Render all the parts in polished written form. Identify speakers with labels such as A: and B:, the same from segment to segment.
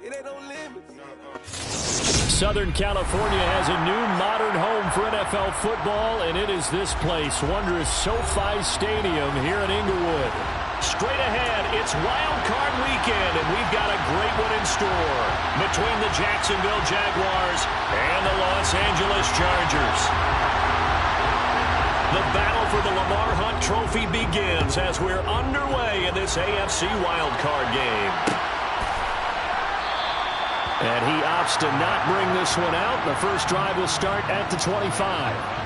A: It ain't no limits.
B: Southern California has a new modern home for NFL football, and it is this place, wondrous SoFi Stadium here in Inglewood. Straight ahead, it's Wild Card Weekend, and we've got a great one in store between the Jacksonville Jaguars and the Los Angeles Chargers. The battle for the Lamar Hunt Trophy begins as we're underway in this AFC Wild Card game. And he opts to not bring this one out. The first drive will start at the 25.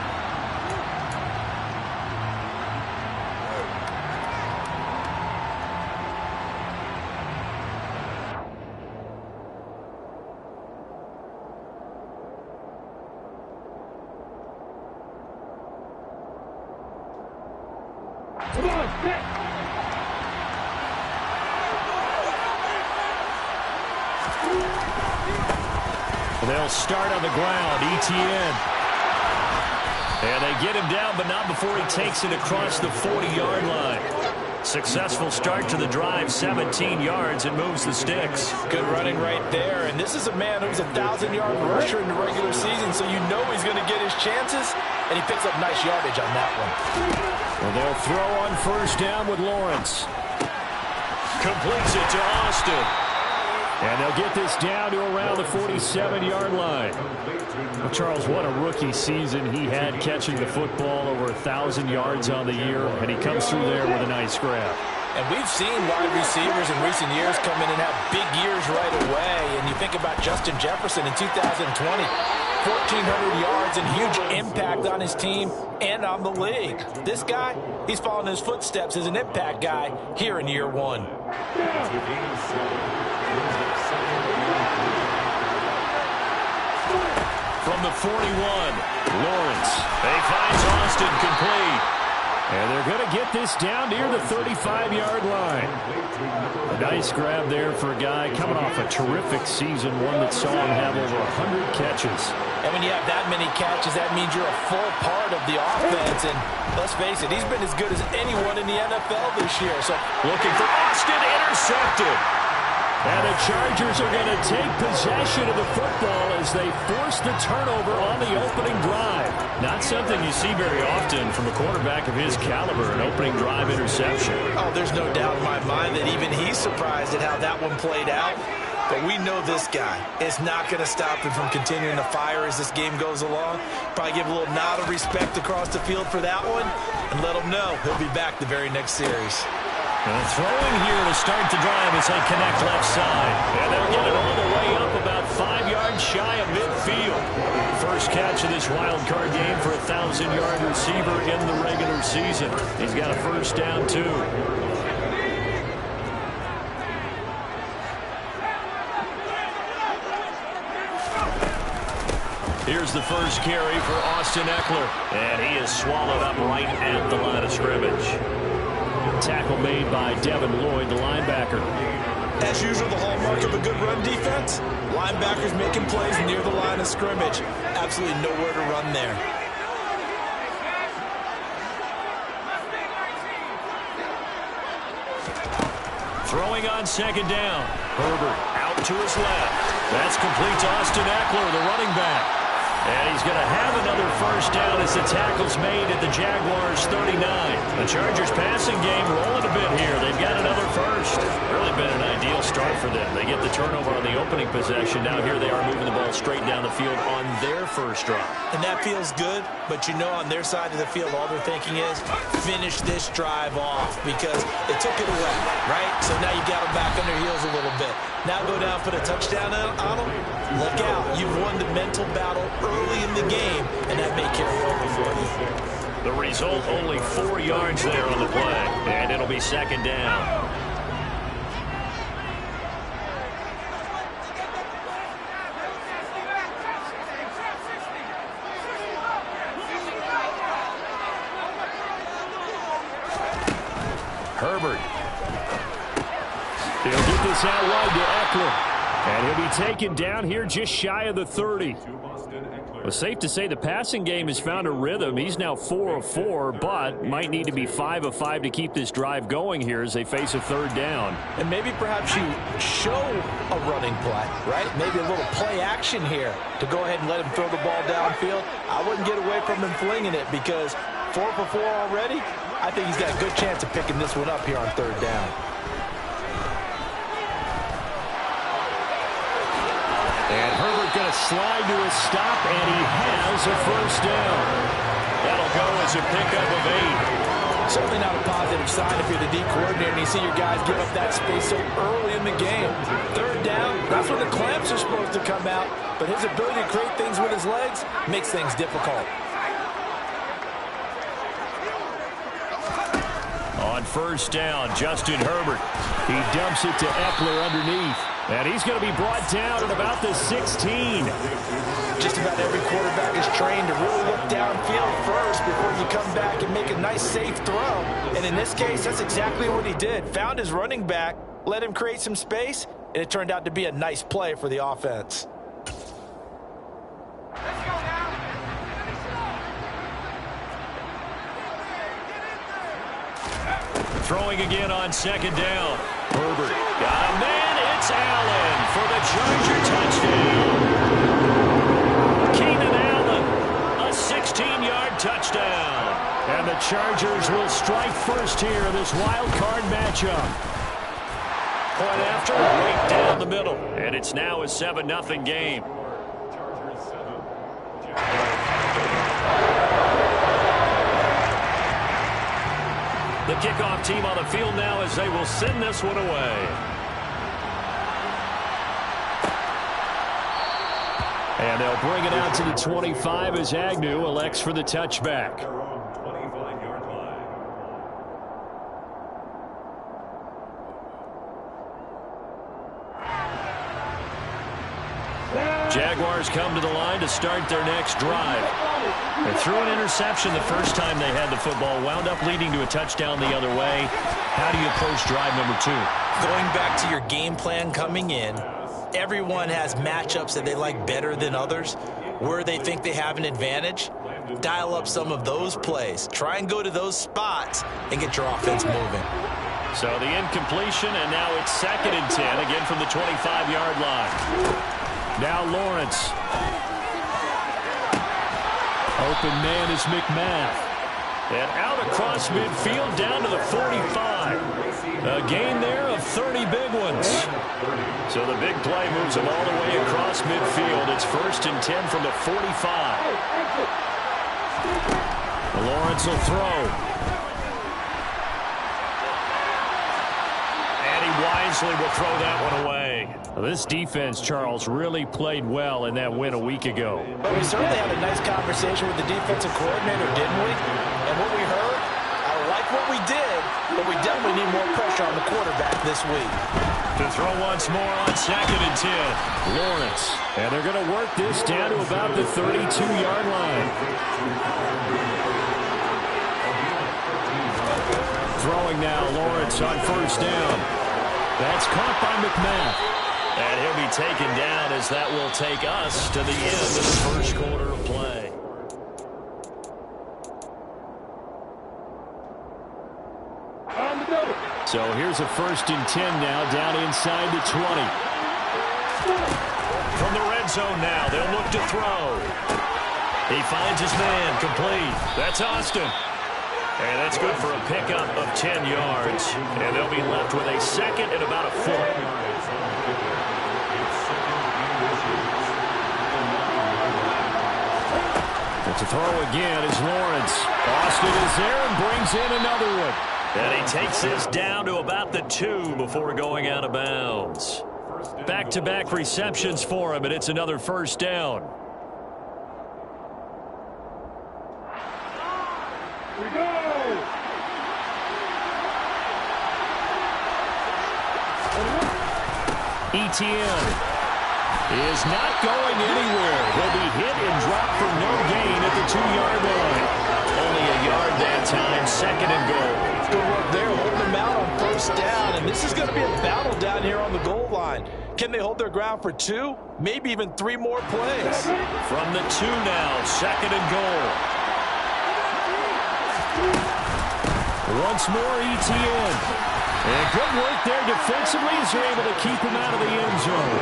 B: They'll start on the ground. Etienne. And they get him down, but not before he takes it across the 40-yard line. Successful start to the drive, 17 yards, and moves the sticks.
C: Good running right there. And this is a man who's a 1,000-yard rusher in the regular season, so you know he's going to get his chances, and he picks up nice yardage on that one.
B: Well, they'll throw on first down with Lawrence. Completes it to Austin. And they'll get this down to around the 47-yard line. Well, Charles, what a rookie season he had catching the football, over 1,000 yards on the year, and he comes through there with a nice grab.
C: And we've seen wide receivers in recent years come in and have big years right away. And you think about Justin Jefferson in 2020, 1,400 yards and huge impact on his team and on the league. This guy, he's following his footsteps as an impact guy here in year one.
B: From the 41, Lawrence. He finds Austin complete. And they're going to get this down near the 35-yard line. A nice grab there for a guy coming off a terrific season, one that saw him have over 100 catches.
C: And when you have that many catches, that means you're a full part of the offense. And let's face it, he's been as good as anyone in the NFL this year. So
B: looking for Austin, intercepted. And the Chargers are going to take possession of the football as they force the turnover on the opening drive. Not something you see very often from a quarterback of his caliber, an opening drive interception.
C: Oh, there's no doubt in my mind that even he's surprised at how that one played out. But we know this guy is not going to stop him from continuing to fire as this game goes along. Probably give a little nod of respect across the field for that one and let him know he'll be back the very next series.
B: And throwing here to start the drive as they connect left side. And they'll get it all the way up about 5 yards shy of midfield. First catch of this wild card game for a 1,000-yard receiver in the regular season. He's got a first down, too. Here's the first carry for Austin Eckler. And he is swallowed up right at the line of scrimmage. Tackle made by Devin Lloyd, the linebacker.
C: As usual, the hallmark of a good run defense, linebackers making plays near the line of scrimmage. Absolutely nowhere to run there.
B: Throwing on second down. Herbert out to his left. That's complete to Austin Eckler, the running back. And he's going to have another first down as the tackle's made at the Jaguars' 39. The Chargers' passing game rolling a bit here. They've got another first. Really been an ideal start for them. They get the turnover on the opening possession. Now here they are moving the ball straight down the field on their first drive.
C: And that feels good, but you know on their side of the field all they're thinking is finish this drive off because they took it away, right? So now you got them back on their heels a little bit. Now go down, put a touchdown on them. Look out. You've won the mental battle early in the game, and that may carry over for you.
B: The result, only 4 yards there on the play, and it'll be second down. Herbert. He'll get this out wide to Eckler. And he'll be taken down here just shy of the 30. Well, safe to say the passing game has found a rhythm. He's now 4 of 4, but might need to be 5 of 5 to keep this drive going here as they face a third down.
C: And maybe perhaps you show a running play, right? Maybe a little play action here to go ahead and let him throw the ball downfield. I wouldn't get away from him flinging it because 4 for 4 already, I think he's got a good chance of picking this one up here on third down.
B: And Herbert going to slide to a stop, and he has a first down. That'll go as a pickup of 8.
C: Certainly not a positive sign if you're the D coordinator and you see your guys give up that space so early in the game. Third down, that's when the clamps are supposed to come out, but his ability to create things with his legs makes things difficult.
B: On first down, Justin Herbert. He dumps it to Eckler underneath. And he's going to be brought down at about the 16.
C: Just about every quarterback is trained to really look downfield first before you come back and make a nice, safe throw. And in this case, that's exactly what he did. Found his running back, let him create some space, and it turned out to be a nice play for the offense.
B: Throwing again on second down. Herbert got a man. It's Allen for the Charger touchdown. Keenan Allen, a 16-yard touchdown. And the Chargers will strike first here in this wild card matchup. Point after, right down the middle. And it's now a 7-0 game. The kickoff team on the field now as they will send this one away. And they'll bring it out to the 25 as Agnew elects for the touchback. Jaguars come to the line to start their next drive. They threw an interception the first time they had the football, wound up leading to a touchdown the other way. How do you approach drive number 2?
C: Going back to your game plan coming in, everyone has matchups that they like better than others. Where they think they have an advantage, dial up some of those plays. Try and go to those spots and get your offense moving.
B: So the incompletion, and now it's 2nd and 10, again from the 25-yard line. Now Lawrence. Open man is McMath. And out across midfield down to the 45. A gain there of 30 big ones. So the big play moves them all the way across midfield. It's 1st and 10 from the 45. Lawrence will throw. Wisely will throw that one away. Well, this defense, Charles, really played well in that win a week ago.
C: But we certainly had a nice conversation with the defensive coordinator, didn't we? And what we heard, I like what we did, but we definitely need more pressure on the quarterback this week.
B: To throw once more on 2nd and 10. Lawrence. And they're going to work this down to about the 32-yard line. Throwing now, Lawrence on first down. That's caught by McMath. And he'll be taken down as that will take us to the end of the first quarter of play. So here's a 1st and 10 now down inside the 20. From the red zone now, they'll look to throw. He finds his man, complete. That's Austin. And that's good for a pickup of 10 yards. And they'll be left with a 2nd and about a foot. And to throw again is Lawrence. Austin is there and brings in another one. And he takes this down to about the 2 before going out of bounds. Back-to-back receptions for him, and it's another first down. Etienne is not going anywhere. He'll be hit and dropped for no gain at the 2-yard line. Only a yard that time, 2nd and goal.
C: Good work there, holding him out on first down, And this is going to be a battle down here on the goal line. Can they hold their ground for 2, maybe even 3 more plays?
B: From the 2 now, 2nd and goal. Once more, ETN. And good work there defensively as they're able to keep him out of the end zone.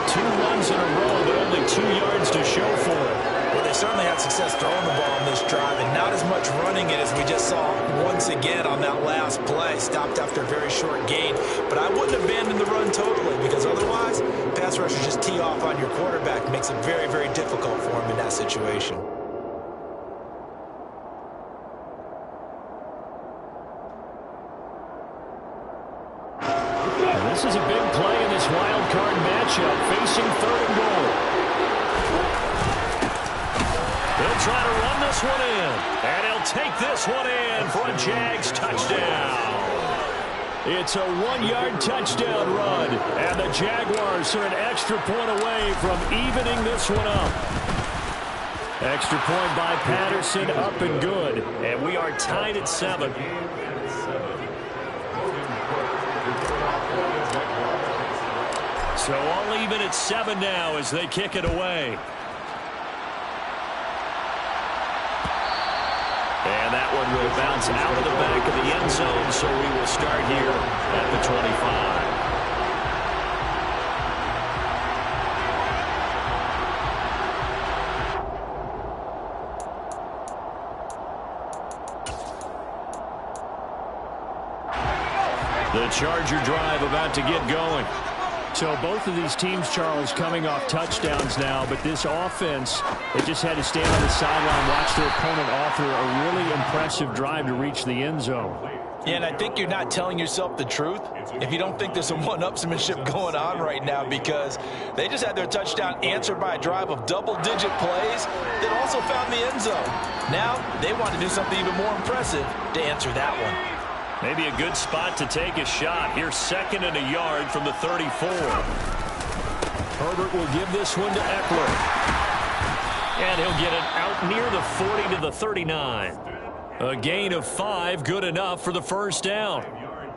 B: 2 runs in a row, but only 2 yards to show for it.
C: Well, they certainly had success throwing the ball on this drive, and not as much running it as we just saw once again on that last play. Stopped after a very short gain. But I wouldn't abandon the run totally, because otherwise, pass rushers just tee off on your quarterback. Makes it very, very difficult for him in that situation.
B: This is a big play in this wild card matchup, facing 3rd and goal. They'll try to run this one in, and he'll take this one in for a Jags touchdown. It's a 1-yard touchdown run, and the Jaguars are an extra point away from evening this one up. Extra point by Patterson, up and good, and we are tied at 7. So all even at 7 now as they kick it away. And that one will bounce out of the back of the end zone, so we will start here at the 25. The Charger drive about to get going. So both of these teams, Charles, coming off touchdowns now, but this offense, they just had to stand on the sideline, watch their opponent offer a really impressive drive to reach the end zone.
C: Yeah, and I think you're not telling yourself the truth if you don't think there's some one-upsmanship going on right now, because they just had their touchdown answered by a drive of double-digit plays that also found the end zone. Now they want to do something even more impressive to answer that one.
B: Maybe a good spot to take a shot. Here's 2nd and a yard from the 34. Herbert will give this one to Eckler. And he'll get it out near the 40 to the 39. A gain of 5, good enough for the first down.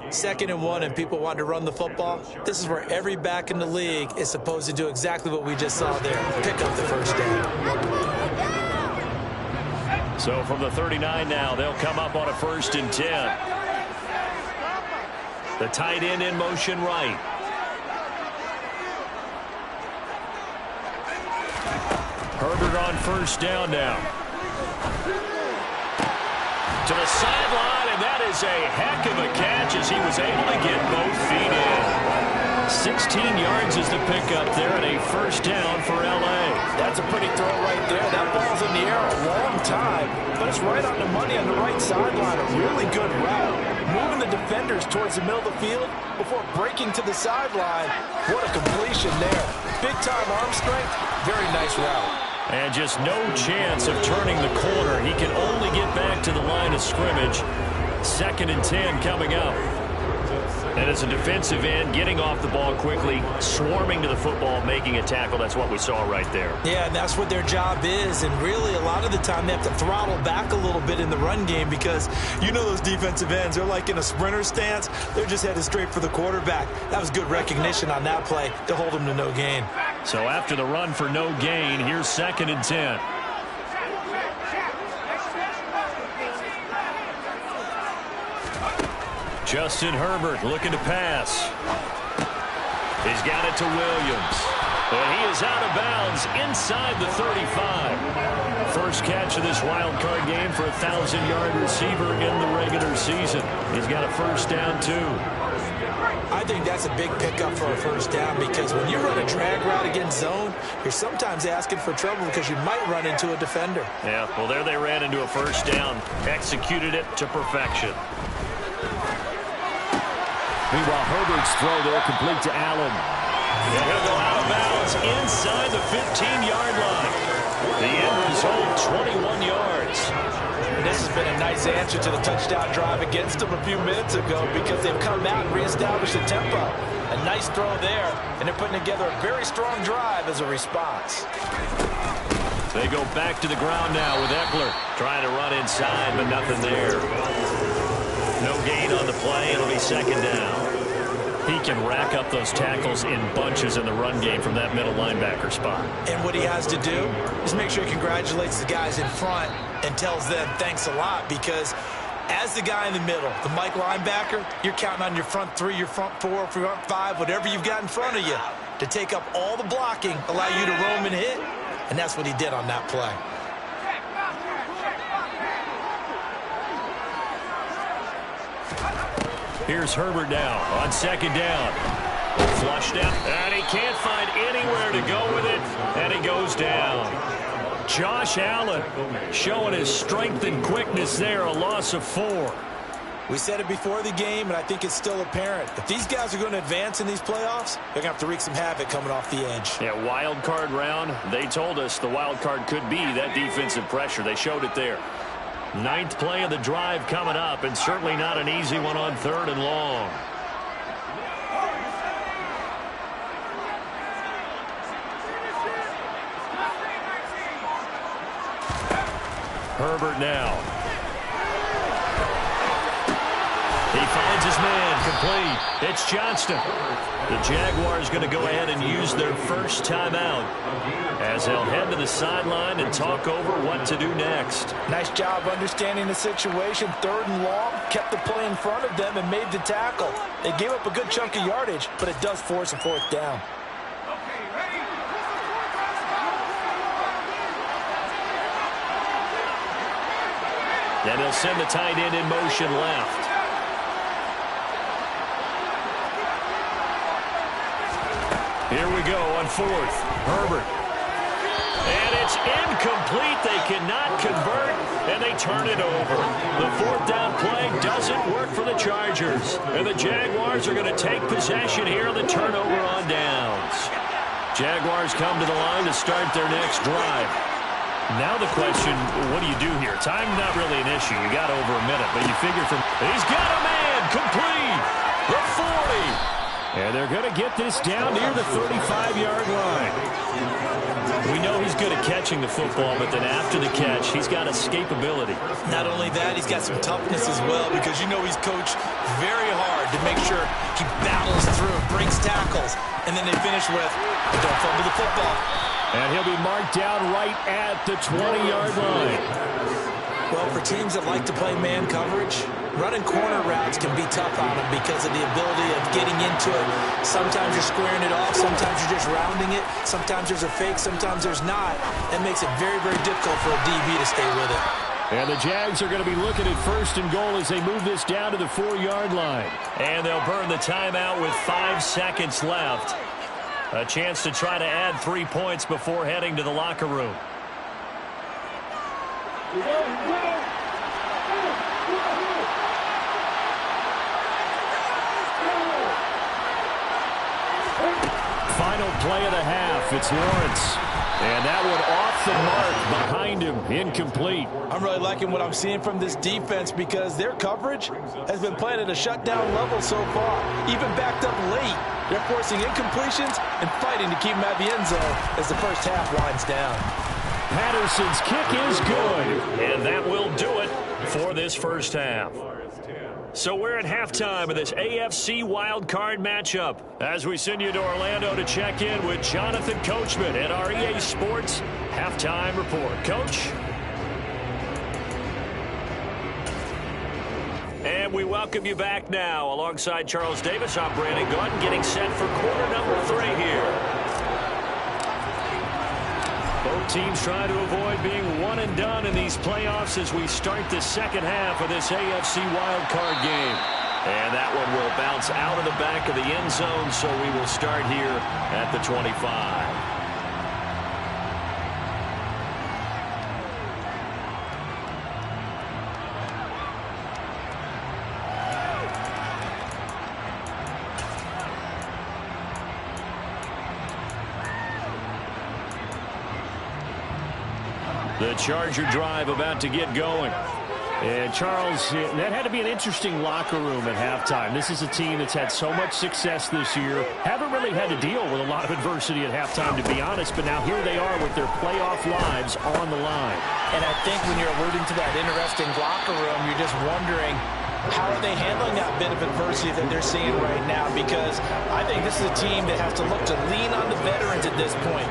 C: 2nd and 1, and people want to run the football. This is where every back in the league is supposed to do exactly what we just saw there. Pick up the first down.
B: So from the 39 now, they'll come up on a 1st and 10. The tight end in motion right. Herbert on 1st down now. To the sideline, and that is a heck of a catch as he was able to get both feet in. 16 yards is the pickup there, and a 1st down for L.A.
C: That's a pretty throw right there. That ball's in the air a long time, but it's right on the money on the right sideline. A really good route. Moving the defenders towards the middle of the field before breaking to the sideline. What a completion there. Big-time arm strength. Very nice route.
B: And just no chance of turning the corner. He can only get back to the line of scrimmage. 2nd and 10 coming up. And as a defensive end, getting off the ball quickly, swarming to the football, making a tackle. That's what we saw right there.
C: Yeah, and that's what their job is. And really, a lot of the time, they have to throttle back a little bit in the run game because you know those defensive ends, they're like in a sprinter stance. They're just headed straight for the quarterback. That was good recognition on that play to hold them to no gain.
B: So after the run for no gain, here's 2nd and 10. Justin Herbert looking to pass. He's got it to Williams. And he is out of bounds inside the 35. First catch of this wild card game for a 1,000-yard receiver in the regular season. He's got a 1st down, too.
C: I think that's a big pickup for a 1st down because when you run a drag route against zone, you're sometimes asking for trouble because you might run into a defender.
B: Yeah, well, there they ran into a 1st down. Executed it to perfection. Meanwhile, Herbert's throw there complete to Allen. And he'll go out of bounds inside the 15-yard line. The end result, 21 yards.
C: And this has been a nice answer to the touchdown drive against them a few minutes ago because they've come out and reestablished the tempo. A nice throw there, and they're putting together a very strong drive as a response.
B: They go back to the ground now with Eckler trying to run inside, but nothing there. No gain on the play. It'll be 2nd down. He can rack up those tackles in bunches in the run game from that middle linebacker spot.
C: And what he has to do is make sure he congratulates the guys in front and tells them thanks a lot, because as the guy in the middle, the Mike linebacker, you're counting on your front three, your front four, front five, whatever you've got in front of you to take up all the blocking, allow you to roam and hit, and that's what he did on that play.
B: Here's Herbert now on second down. Flushed out, and he can't find anywhere to go with it, and he goes down. Josh Allen showing his strength and quickness there, a loss of 4.
C: We said it before the game, and I think it's still apparent. If these guys are going to advance in these playoffs, they're going to have to wreak some havoc coming off the edge.
B: Yeah, wild card round. They told us the wild card could be that defensive pressure. They showed it there. 9th play of the drive coming up, and certainly not an easy one on 3rd and long. Herbert now. He finds his man, complete. It's Johnston. The Jaguars going to go ahead and use their first timeout as they'll head to the sideline and talk over what to do next.
C: Nice job understanding the situation. 3rd and long, kept the play in front of them and made the tackle. They gave up a good chunk of yardage, but it does force a 4th down.
B: And he'll send the tight end in motion left. Here we go on 4th. Herbert. And it's incomplete. They cannot convert, and they turn it over. The 4th down play doesn't work for the Chargers. And the Jaguars are going to take possession here on the turnover on downs. Jaguars come to the line to start their next drive. Now the question, what do you do here? Time not really an issue. You got over a minute, but you figure from... He's got a man complete. The 40. And they're going to get this down near the 35-yard line. We know he's good at catching the football, but then after the catch, he's got escapability. Not only that, he's got some toughness as well, because you know he's coached very hard to make sure he battles through, breaks tackles, and then they finish with, don't fumble the football. And he'll be marked down right at the 20-yard line. Well, for teams that like to play man coverage, running corner routes can be tough on them because of the ability of getting into it. Sometimes you're squaring it off. Sometimes you're just rounding it. Sometimes there's a fake. Sometimes there's not. That makes it very, very difficult for a DB to stay with it. And the Jags are going to be looking at 1st and goal as they move this down to the 4-yard line. And they'll burn the timeout with 5 seconds left. A chance to try to add 3 points before heading to the locker room. Final play of the half. It's Lawrence. And that one off the mark behind him. Incomplete. I'm really liking what I'm seeing from this defense because their coverage has been playing at a shutdown level so far. Even backed up late. They're forcing incompletions and fighting to keep them at the end zone as the first half winds down. Patterson's kick is good. And that will do it for this first half. So we're at halftime of this AFC wildcard matchup as we send you to Orlando to check in with Jonathan Coachman at our EA Sports Halftime Report. Coach? And we welcome you back now. Alongside Charles Davis, I'm Brandon Gordon, getting set for quarter number 3 here. Both teams trying to avoid being one and done in these playoffs as we start the second half of this AFC wildcard game. And that one will bounce out of the back of the end zone, so we will start here at the 25. The Charger drive about to get going. And Charles, that had to be an interesting locker room at halftime. This is a team that's had so much success this year. Haven't really had to deal with a lot of adversity at halftime, to be honest. But now here they are with their playoff lives on the line. And I think when you're alluding to that interesting locker room, you're just wondering
C: how are they handling that bit of adversity that they're seeing right now? Because I think this is a team that has to look to lean on the veterans at this point.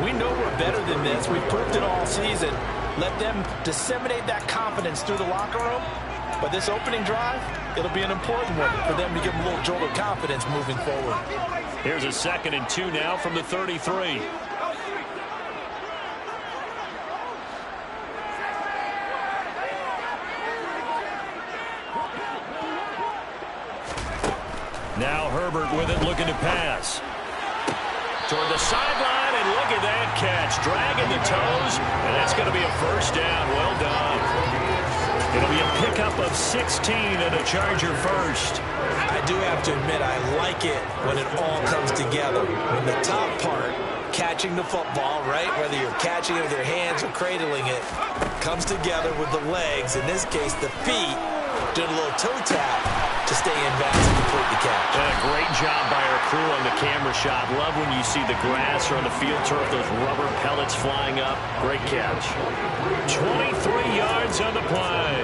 C: We know we're better than this. We've proved it all season. Let them disseminate that confidence through the locker room. But this opening drive, it'll be an important one for them to give them a little jolt of confidence moving forward.
B: Here's a 2nd and 2 now from the 33. Now Herbert with it, looking to pass. Toward the sideline, and look at that catch. Dragging the toes, and that's going to be a first down. Well done. It'll be a pickup of 16 and a Charger first.
C: I do have to admit, I like it when it all comes together. When the top part, catching the football, right, whether you're catching it with your hands or cradling it, comes together with the legs, in this case the feet, doing a little toe tap to stay in bounds and complete the catch.
B: And a great job by our crew on the camera shot. Love when you see the grass or on the field turf, those rubber pellets flying up. Great catch. 23 yards on the play.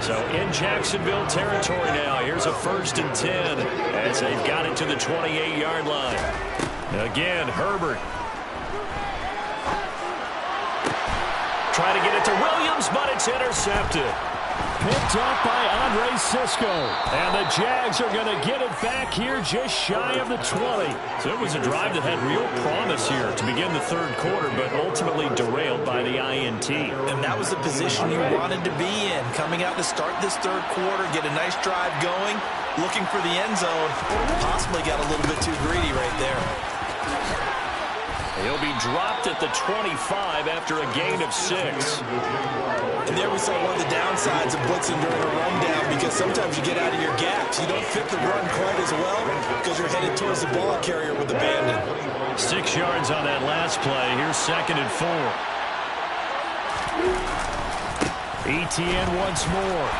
B: So in Jacksonville territory now. Here's a 1st and 10 as they've got it to the 28-yard line. Again, Herbert. Trying to get it to Williams, but it's intercepted. Picked up by Andre Sisco. And the Jags are going to get it back here just shy of the 20. So it was a drive that had real promise here to begin the 3rd quarter, but ultimately derailed by the INT.
C: And that was the position you wanted to be in. Coming out to start this 3rd quarter, get a nice drive going, looking for the end zone. Possibly got a little bit too greedy right there.
B: He'll be dropped at the 25 after a gain of 6.
C: And there we saw one of the downsides of blitzing during a rundown, because sometimes you get out of your gaps. You don't fit the run quite as well because you're headed towards the ball carrier with abandon.
B: 6 yards on that last play. Here's 2nd and 4. ETN once more.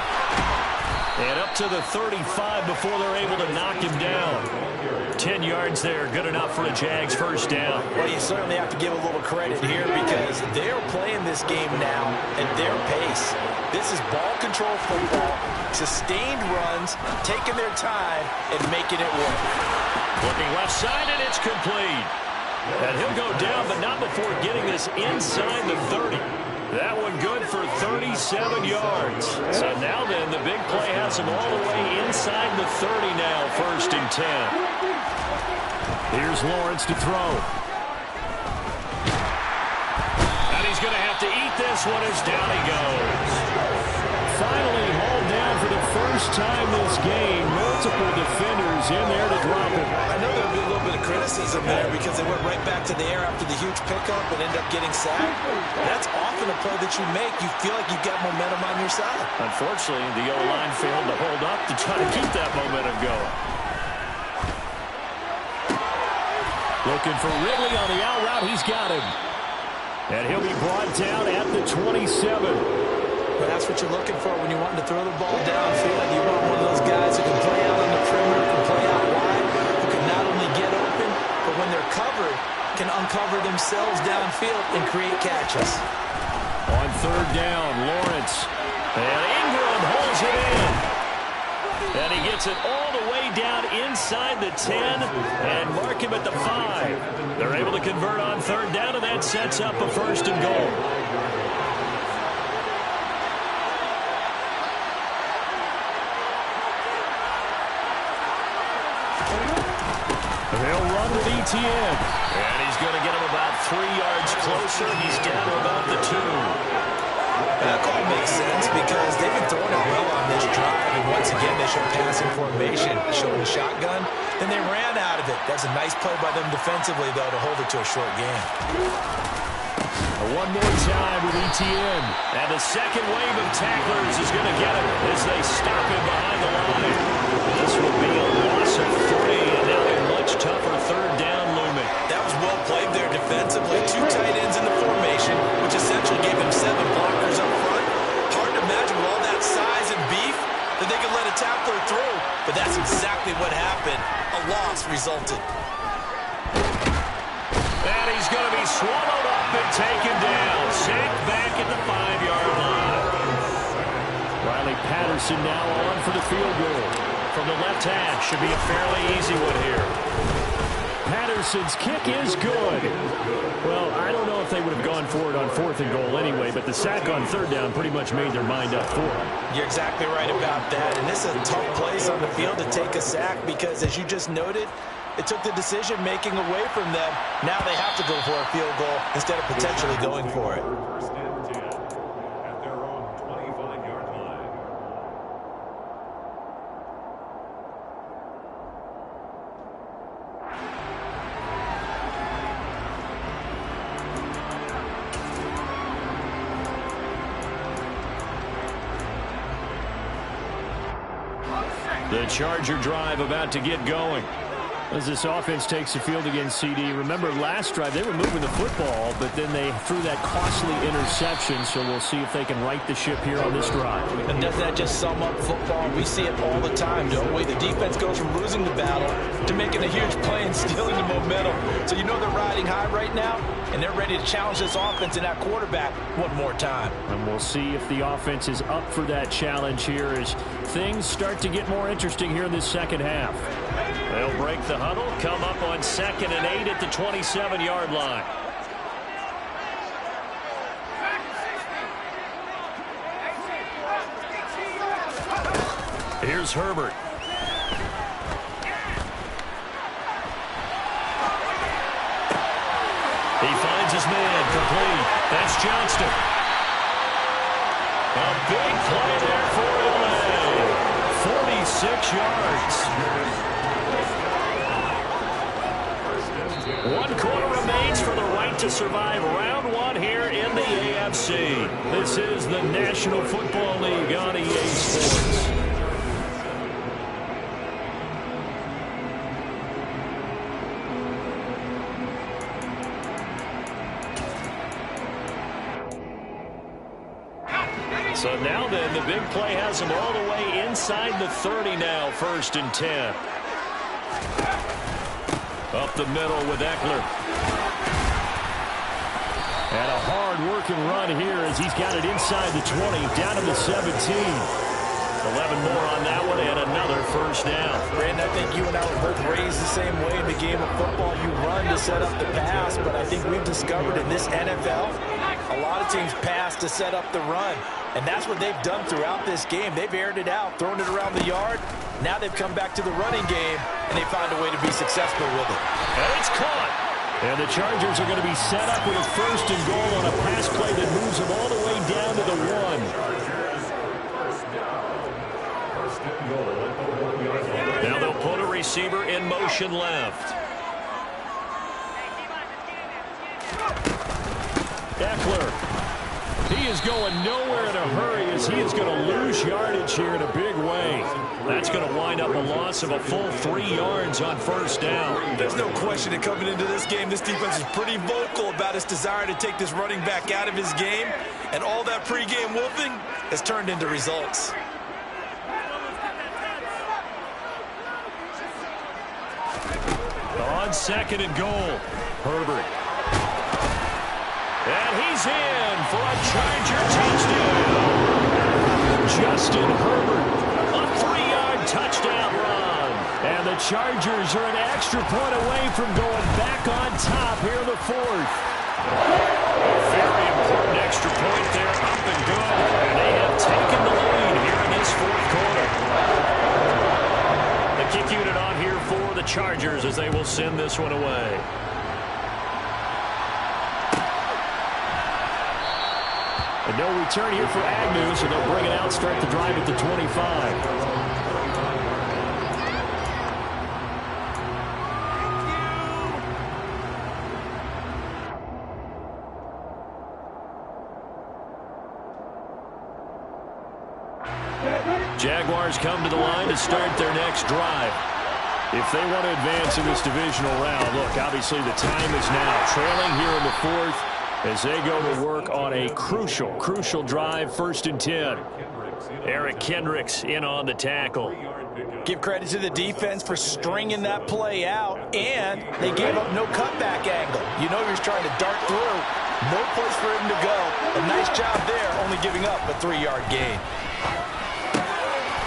B: And up to the 35 before they're able to knock him down. 10 yards there, good enough for a Jags first down.
C: Well, you certainly have to give a little credit here because they're playing this game now at their pace. This is ball control football, sustained runs, taking their time, and making it work.
B: Looking left side, and it's complete. And he'll go down, but not before getting this inside the 30. That one good for 37 yards. So now then, the big play has him all the way inside the 30 now, 1st and 10. Here's Lawrence to throw. And he's going to have to eat this one as down he goes. Finally hauled down for the first time this game. Multiple defenders in there to drop him.
C: I know there'll be a little bit of criticism there because they went right back to the air after the huge pickup and end up getting sacked. That's often a play that you make. You feel like you've got momentum on your side.
B: Unfortunately, the O-line failed to hold up to try to keep that momentum going. Looking for Ridley on the out route. He's got him. And he'll be brought down at the 27.
C: But that's what you're looking for when you want to throw the ball downfield. You want one of those guys who can play out on the perimeter, can play out wide, who can not only get open, but when they're covered, can uncover themselves downfield and create catches.
B: On 3rd down, Lawrence. And Ingram holds it in. And he gets it all the way down inside the 10 and mark him at the 5. They're able to convert on 3rd down, and that sets up a 1st and goal. They'll run with ETN. And he's going to get him about 3 yards closer. He's down to about the 2.
C: That call makes sense because they've been throwing it well on this drive. And once again, they showed passing formation, showed a shotgun. Then they ran out of it. That's a nice play by them defensively, though, to hold it to a short game.
B: One more time with ETN. And the second wave of tacklers is going to get him as they stop him behind the line. This will be a loss of 3, and now a much tougher 3rd down looming.
C: That was well played there defensively. 2 tight ends in the formation, which essentially gave them 7 blockers up front. Hard to imagine with all that size and beef that they could let a tackler through. But that's exactly what happened. A loss resulted.
B: And he's going to be swallowed up and taken down. Sacked back at the 5-yard line. Riley Patterson Patterson now on for the field goal. From the left hash, should be a fairly easy one here. Patterson's kick is good. Well, I don't know if they would have gone for it on 4th and goal anyway, but the sack on 3rd down pretty much made their mind up for it.
C: You're exactly right about that, and this is a tough place on the field to take a sack because, as you just noted, it took the decision-making away from them. Now they have to go for a field goal instead of potentially going for it.
B: The Charger drive about to get going. As this offense takes the field against CD. Remember, last drive, they were moving the football, but then they threw that costly interception, so we'll see if they can right the ship here on this drive.
C: And doesn't that just sum up football? We see it all the time, don't we? The defense goes from losing the battle to making a huge play and stealing the momentum. So you know they're riding high right now, and they're ready to challenge this offense and that quarterback one more time.
B: And we'll see if the offense is up for that challenge here as things start to get more interesting here in this second half. They'll break the huddle, come up on 2nd and 8 at the 27-yard line. Here's Herbert. He finds his man complete. That's Johnston. A big play there for LA. 46 yards. 1 quarter remains for the right to survive round 1 here in the AFC. This is the National Football League on EA Sports. So now then, the big play has them all the way inside the 30 now, 1st and 10. Up the middle with Eckler. And a hard-working run here as he's got it inside the 20, down to the 17. 11 more on that one, and another 1st down.
C: Brandon, I think you and I were both raised the same way in the game of football. You run to set up the pass, but I think we've discovered in this NFL, a lot of teams pass to set up the run. And that's what they've done throughout this game. They've aired it out, thrown it around the yard. Now they've come back to the running game, and they find a way to be successful with it.
B: And it's caught. And the Chargers are going to be set up with a 1st and goal on a pass play that moves them all the way down to the 1. Now they'll put a receiver in motion left. Eckler. He is going nowhere in a hurry as he is going to lose yardage here in a big way. That's going to wind up a loss of a full 3 yards on 1st down.
C: There's no question that coming into this game, this defense is pretty vocal about its desire to take this running back out of his game. And all that pregame whooping has turned into results.
B: On 2nd and goal, Herbert. And he's in for a Charger touchdown. Justin Herbert, a 3-yard touchdown run. And the Chargers are an extra point away from going back on top here in the 4th. Very important extra point there, up and good. And they have taken the lead here in this 4th quarter. The kick unit on here for the Chargers as they will send this one away. And no return here for Agnew, so they'll bring it out, start the drive at the 25. Jaguars come to the line to start their next drive. If they want to advance in this divisional round, look, obviously the time is now. Trailing here in the 4th. As they go to work on a crucial drive, 1st and 10. Eric Kendricks in on the tackle.
C: Give credit to the defense for stringing that play out, and they gave up no cutback angle. You know he's trying to dart through. No place for him to go. A nice job there, only giving up a 3-yard gain.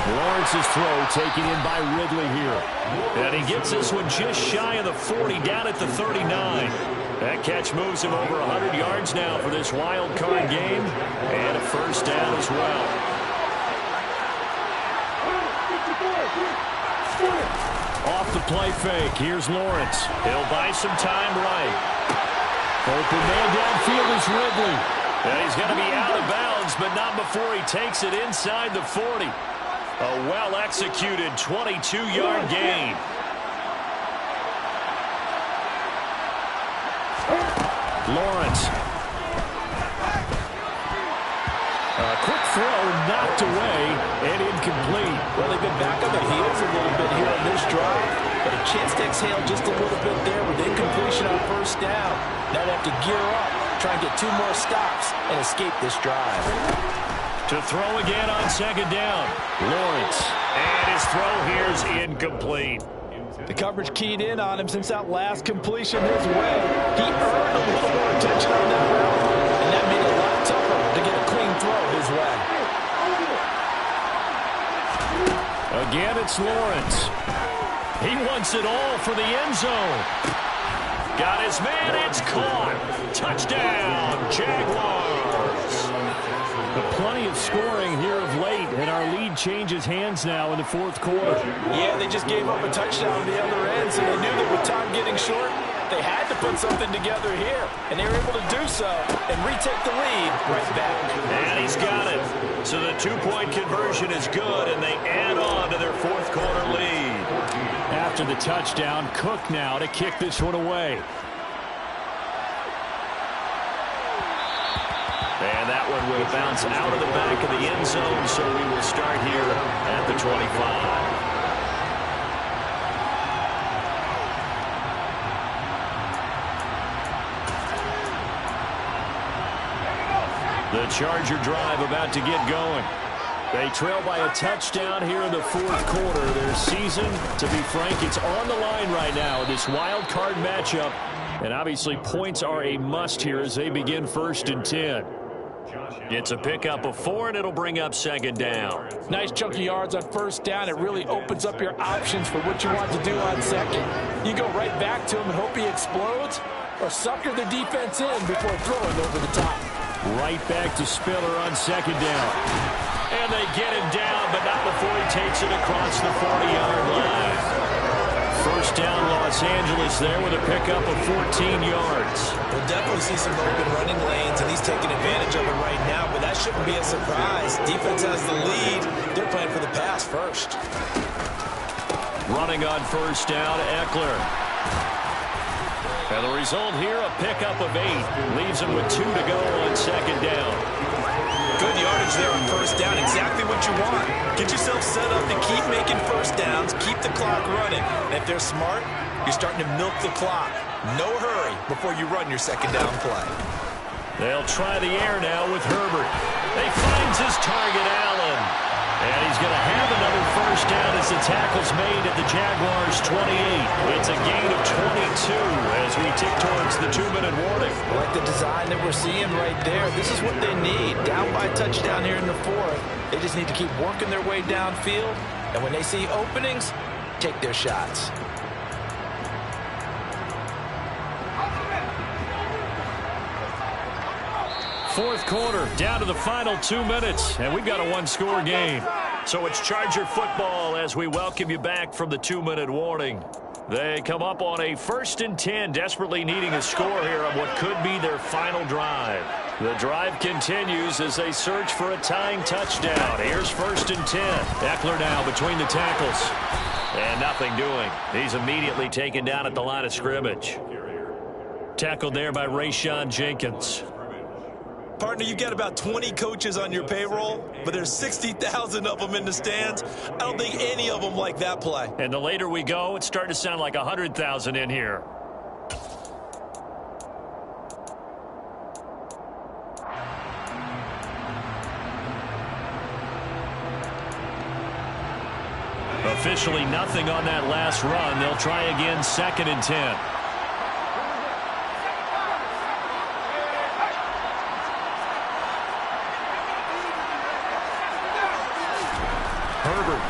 B: Lawrence's throw taken in by Ridley here. And he gets this one just shy of the 40, down at the 39. That catch moves him over 100 yards now for this wild card game. And a first down as well. Off the play fake, here's Lawrence. He'll buy some time right. Open man downfield is Ridley. And he's going to be out of bounds, but not before he takes it inside the 40. A well-executed 22-yard gain. Lawrence. A quick throw knocked away and incomplete.
C: Well, they've been back on their heels a little bit here on this drive, but a chance to exhale just a little bit there with incompletion on first down. Now they have to gear up, try and get 2 more stops and escape this drive.
B: To throw again on second down. Lawrence. And his throw here is incomplete.
C: The coverage keyed in on him since that last completion his way. He earned a little more attention on that route, and that made it a lot tougher to get a clean throw his way.
B: Again, it's Lawrence. He wants it all for the end zone. Got his man. It's caught. Touchdown, Jaguars. Plenty of scoring here of late, and our lead changes hands now in the fourth quarter.
C: Yeah, they just gave up a touchdown on the other end, so they knew that with time getting short, they had to put something together here, and they were able to do so and retake the lead right back.
B: And he's got it. So the 2-point conversion is good, and they add on to their fourth quarter lead. After the touchdown, Cook now to kick this one away. And that one will bounce out of the back of the end zone, so we will start here at the 25. The Charger drive about to get going. They trail by a touchdown here in the fourth quarter. Their season, to be frank, it's on the line right now in this wild card matchup. And obviously points are a must here as they begin 1st and 10. It's a pickup of 4, and it'll bring up second down.
C: Nice chunk of yards on first down. It really opens up your options for what you want to do on second. You go right back to him and hope he explodes, or sucker the defense in before throwing over the top.
B: Right back to Spiller on second down. And they get him down, but not before he takes it across the 40-yard line. First down, Los Angeles there with a pickup of 14 yards.
C: We'll definitely see some open running lanes, and he's taking advantage of it right now, but that shouldn't be a surprise. Defense has the lead. They're playing for the pass first.
B: Running on first down, Eckler. And the result here, a pickup of 8. Leaves him with 2 to go on second down.
C: Good yardage there on first down. Exactly what you want. Get yourself set up to keep making first downs, keep the clock running. And if they're smart, you're starting to milk the clock. No hurry before you run your second down play.
B: They'll try the air now with Herbert. They finds his target, Allen. And he's going to have another first down as the tackle's made at the Jaguars' 28. It's a gain of 22 as we tick towards the 2-minute warning.
C: I like the design that we're seeing right there. This is what they need. Down by a touchdown here in the fourth. They just need to keep working their way downfield. And when they see openings, take their shots.
B: Fourth quarter, down to the final 2 minutes, and we've got a 1-score game. So it's Charger football as we welcome you back from the 2-minute warning. They come up on a 1st and 10, desperately needing a score here on what could be their final drive. The drive continues as they search for a tying touchdown. Here's 1st and 10. Eckler now between the tackles. And nothing doing. He's immediately taken down at the line of scrimmage. Tackled there by Rayshon Jenkins.
C: Partner, you got about 20 coaches on your payroll, but there's 60,000 of them in the stands. I don't think any of them like that play.
B: And the later we go, it's starting to sound like 100,000 in here. Officially nothing on that last run. They'll try again, 2nd and 10. Herbert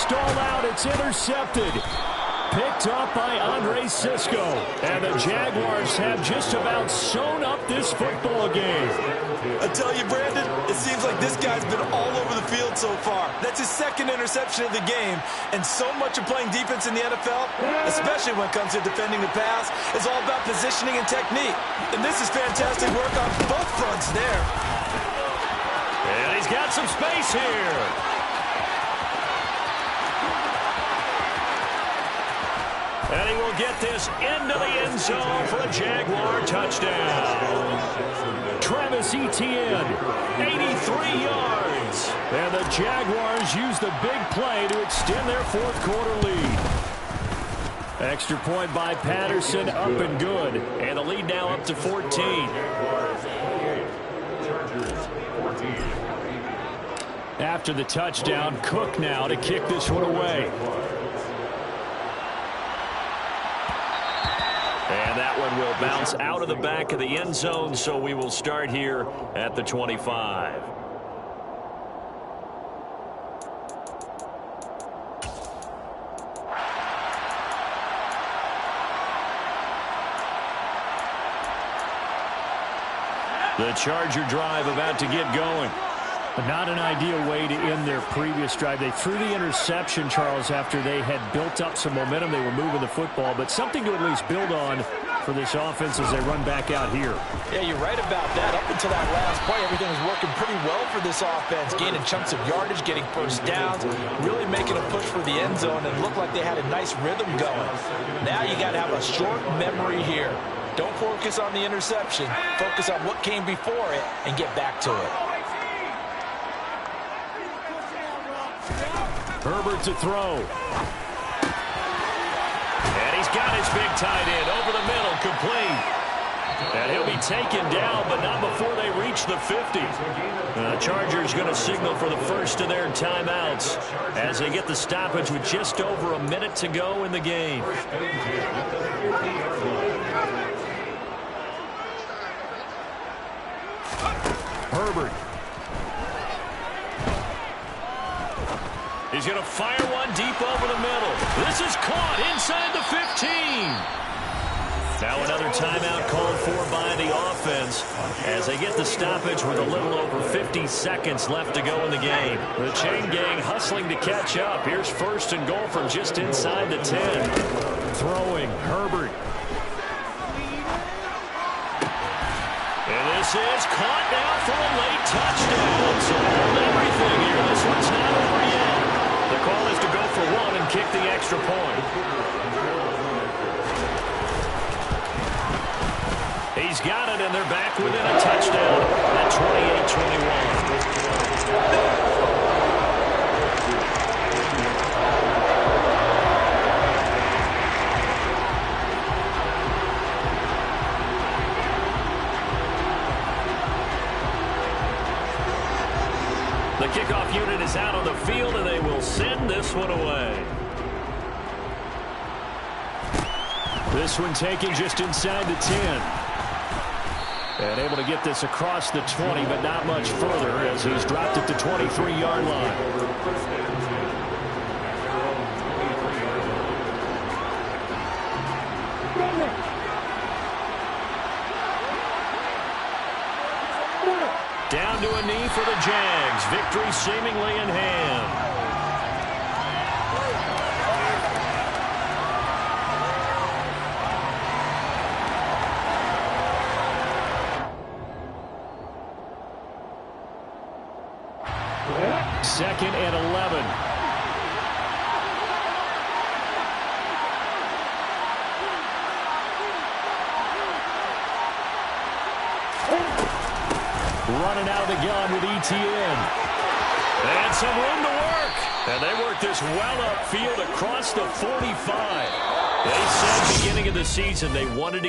B: stalled out. It's intercepted. Picked up by Andre Sisco. And the Jaguars have just about sewn up this football game.
C: I tell you, Brandon, it seems like this guy's been all over the field so far. That's his second interception of the game. And so much of playing defense in the NFL, especially when it comes to defending the pass, is all about positioning and technique. And this is fantastic work on both fronts there.
B: And he's got some space here. And he will get this into the end zone for a Jaguar touchdown. Travis Etienne, 83 yards. And the Jaguars use the big play to extend their fourth quarter lead. Extra point by Patterson, up and good. And the lead now up to 14. After the touchdown, Cook now to kick this one away. And that one will bounce out of the back of the end zone, so we will start here at the 25. The Charger drive about to get going. Not an ideal way to end their previous drive. They threw the interception, Charles, after they had built up some momentum. They were moving the football, but something to at least build on for this offense as they run back out here.
C: Yeah, you're right about that. Up until that last play, everything was working pretty well for this offense, gaining chunks of yardage, getting first downs, really making a push for the end zone, and looked like they had a nice rhythm going. Now you got to have a short memory here. Don't focus on the interception. Focus on what came before it and get back to it.
B: Herbert to throw. And he's got his big tight end over the middle, complete. And he'll be taken down, but not before they reach the 50. The Chargers going to signal for the first of their timeouts as they get the stoppage with just over a minute to go in the game. Herbert. He's going to fire one deep over the middle. This is caught inside the 15. Now another timeout called for by the offense as they get the stoppage with a little over 50 seconds left to go in the game. The chain gang hustling to catch up. Here's first and goal from just inside the 10. Throwing, Herbert. And this is caught now for a late touchdown. So hold everything here. This one's not over yet. The call is to go for one and kick the extra point. He's got it, and they're back within a touchdown at 28-21. The kickoff unit is out on the field, and they will send this one away. This one taken just inside the 10. And able to get this across the 20, but not much further as he's dropped it to 23-yard line. Down to a knee for the Jags. Victory seemingly in hand. Second and 11. Running out of the gun with Etienne. And some room to work. And they work this well upfield across the 45. They said beginning of the season they wanted to